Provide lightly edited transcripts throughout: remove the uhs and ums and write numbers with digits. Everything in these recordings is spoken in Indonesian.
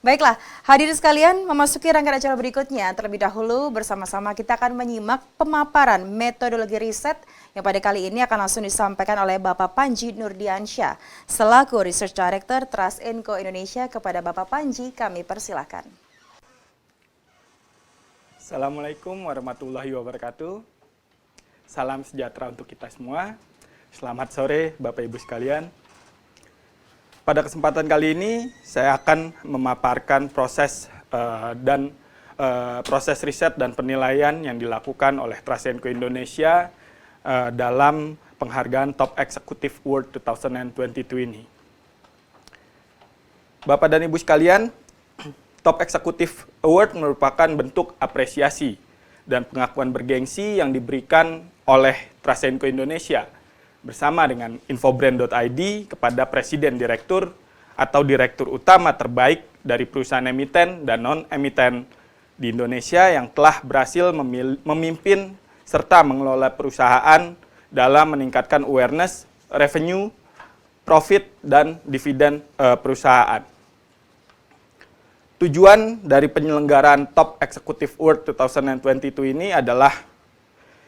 Baiklah, hadirin sekalian, memasuki rangkaian acara berikutnya. Terlebih dahulu bersama-sama kita akan menyimak pemaparan metodologi riset yang pada kali ini akan langsung disampaikan oleh Bapak Panji Nurdiansyah selaku Research Director Trust Co Indonesia. Kepada Bapak Panji, kami persilakan. Assalamualaikum warahmatullahi wabarakatuh. Salam sejahtera untuk kita semua. Selamat sore Bapak Ibu sekalian. Pada kesempatan kali ini saya akan memaparkan proses riset dan penilaian yang dilakukan oleh Trust Co Indonesia dalam penghargaan Top Executive Award 2022 ini. Bapak dan Ibu sekalian, Top Executive Award merupakan bentuk apresiasi dan pengakuan bergengsi yang diberikan oleh Trust Co Indonesia bersama dengan Infobrand.id kepada Presiden Direktur atau Direktur Utama terbaik dari perusahaan emiten dan non-emiten di Indonesia yang telah berhasil memimpin serta mengelola perusahaan dalam meningkatkan awareness, revenue, profit, dan dividen perusahaan. Tujuan dari penyelenggaraan Top Executive Award 2022 ini adalah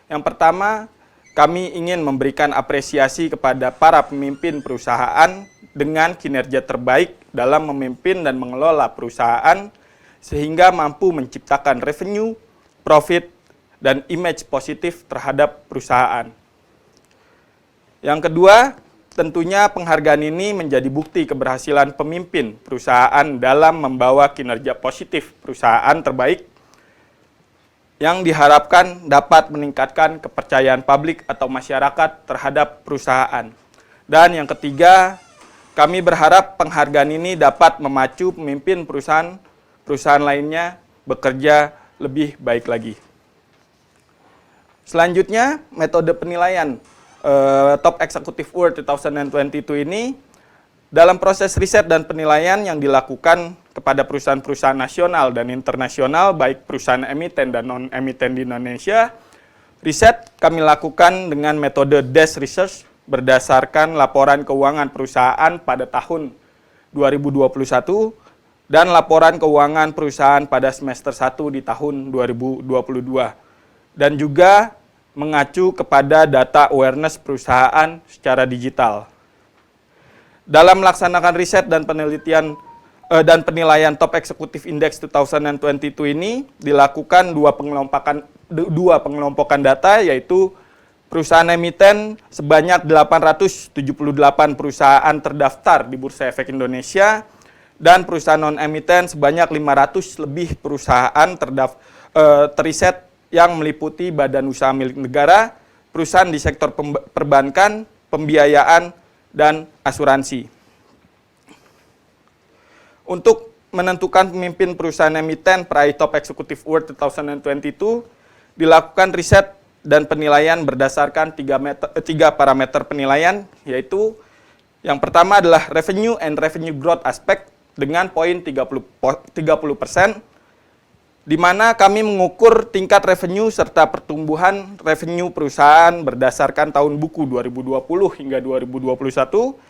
yang pertama, kami ingin memberikan apresiasi kepada para pemimpin perusahaan dengan kinerja terbaik dalam memimpin dan mengelola perusahaan sehingga mampu menciptakan revenue, profit, dan image positif terhadap perusahaan. Yang kedua, tentunya penghargaan ini menjadi bukti keberhasilan pemimpin perusahaan dalam membawa kinerja positif perusahaan terbaik yang diharapkan dapat meningkatkan kepercayaan publik atau masyarakat terhadap perusahaan. Dan yang ketiga, kami berharap penghargaan ini dapat memacu pemimpin perusahaan lainnya bekerja lebih baik lagi. Selanjutnya, metode penilaian Top Executive Award 2022 ini dalam proses riset dan penilaian yang dilakukan kepada perusahaan-perusahaan nasional dan internasional, baik perusahaan emiten dan non-emiten di Indonesia, riset kami lakukan dengan metode desk research berdasarkan laporan keuangan perusahaan pada tahun 2021 dan laporan keuangan perusahaan pada semester 1 di tahun 2022. Dan juga mengacu kepada data awareness perusahaan secara digital. Dalam melaksanakan riset dan penelitian dan penilaian Top Executive Index 2022 ini dilakukan dua pengelompokan data, yaitu perusahaan emiten sebanyak 878 perusahaan terdaftar di Bursa Efek Indonesia dan perusahaan non-emiten sebanyak 500 lebih perusahaan teriset yang meliputi badan usaha milik negara, perusahaan di sektor perbankan, pembiayaan, dan asuransi. Untuk menentukan pemimpin perusahaan emiten peraih Top Executive Award 2022, dilakukan riset dan penilaian berdasarkan tiga parameter penilaian, yaitu yang pertama adalah revenue and revenue growth aspect dengan poin 30%, di mana kami mengukur tingkat revenue serta pertumbuhan revenue perusahaan berdasarkan tahun buku 2020 hingga 2021,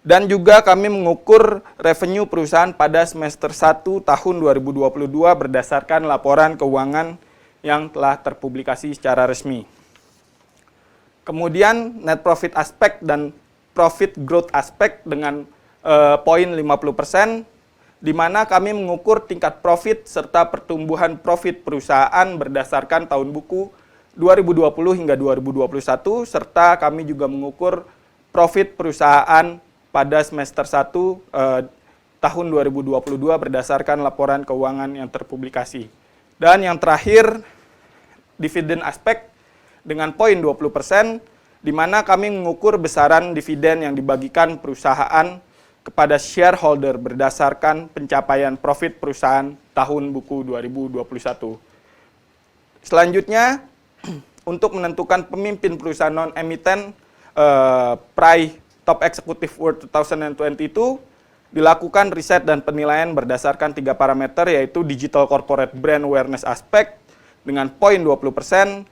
dan juga kami mengukur revenue perusahaan pada semester 1 tahun 2022 berdasarkan laporan keuangan yang telah terpublikasi secara resmi. Kemudian net profit aspect dan profit growth aspect dengan poin 50%, di mana kami mengukur tingkat profit serta pertumbuhan profit perusahaan berdasarkan tahun buku 2020 hingga 2021, serta kami juga mengukur profit perusahaan pada semester 1 tahun 2022 berdasarkan laporan keuangan yang terpublikasi. Dan yang terakhir, dividen aspek dengan poin 20%, di mana kami mengukur besaran dividen yang dibagikan perusahaan kepada shareholder berdasarkan pencapaian profit perusahaan tahun buku 2021. Selanjutnya, untuk menentukan pemimpin perusahaan non-emiten peraih Top Executive Award 2022, dilakukan riset dan penilaian berdasarkan tiga parameter, yaitu Digital Corporate Brand Awareness Aspect dengan poin 20%,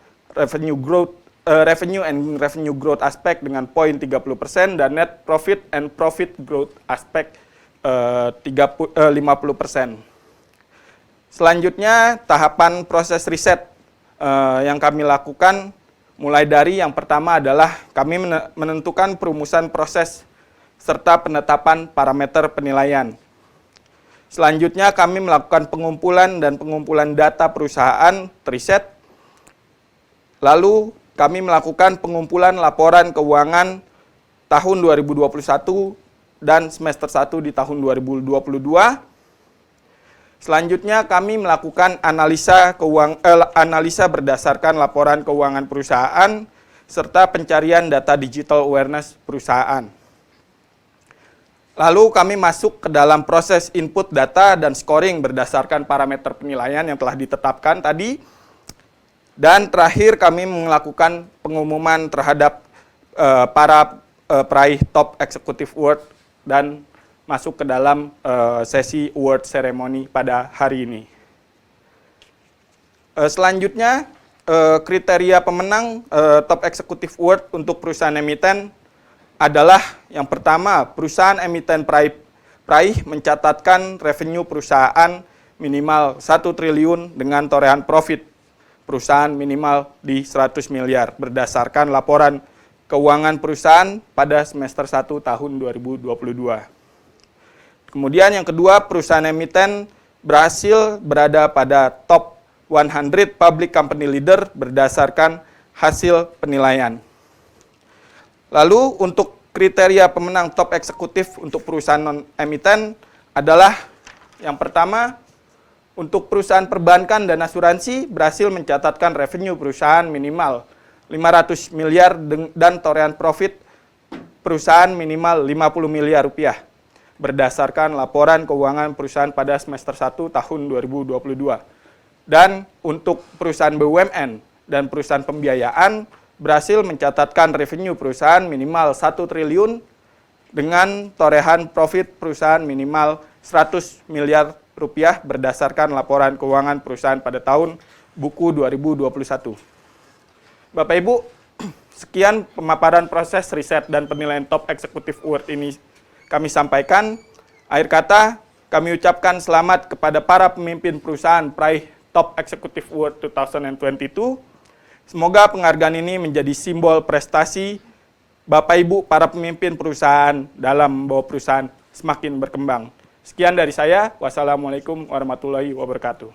Revenue and Revenue Growth Aspect dengan poin 30%, dan Net Profit and Profit Growth Aspect 50%. Selanjutnya, tahapan proses riset yang kami lakukan mulai dari yang pertama adalah kami menentukan perumusan proses serta penetapan parameter penilaian. Selanjutnya, kami melakukan pengumpulan data perusahaan riset. Lalu, kami melakukan pengumpulan laporan keuangan tahun 2021 dan semester 1 di tahun 2022. Selanjutnya kami melakukan analisa berdasarkan laporan keuangan perusahaan serta pencarian data digital awareness perusahaan. Lalu kami masuk ke dalam proses input data dan scoring berdasarkan parameter penilaian yang telah ditetapkan tadi. Dan terakhir kami melakukan pengumuman terhadap para peraih Top Executive Award dan masuk ke dalam sesi award ceremony pada hari ini. Selanjutnya, kriteria pemenang Top Executive Award untuk perusahaan emiten adalah yang pertama, perusahaan emiten peraih mencatatkan revenue perusahaan minimal 1 triliun dengan torehan profit perusahaan minimal di 100 miliar berdasarkan laporan keuangan perusahaan pada semester 1 tahun 2022. Kemudian yang kedua, perusahaan emiten berhasil berada pada top 100 public company leader berdasarkan hasil penilaian. Lalu untuk kriteria pemenang top eksekutif untuk perusahaan non-emiten adalah yang pertama, untuk perusahaan perbankan dan asuransi berhasil mencatatkan revenue perusahaan minimal 500 miliar dan torehan profit perusahaan minimal 50 miliar rupiah. Berdasarkan laporan keuangan perusahaan pada semester 1 tahun 2022. Dan untuk perusahaan BUMN dan perusahaan pembiayaan berhasil mencatatkan revenue perusahaan minimal 1 triliun dengan torehan profit perusahaan minimal 100 miliar rupiah berdasarkan laporan keuangan perusahaan pada tahun buku 2021. Bapak Ibu, sekian pemaparan proses riset dan penilaian Top Executive Award ini kami sampaikan. Akhir kata, kami ucapkan selamat kepada para pemimpin perusahaan peraih Top Executive Award 2022. Semoga penghargaan ini menjadi simbol prestasi Bapak Ibu para pemimpin perusahaan dalam membawa perusahaan semakin berkembang. Sekian dari saya. Wassalamualaikum warahmatullahi wabarakatuh.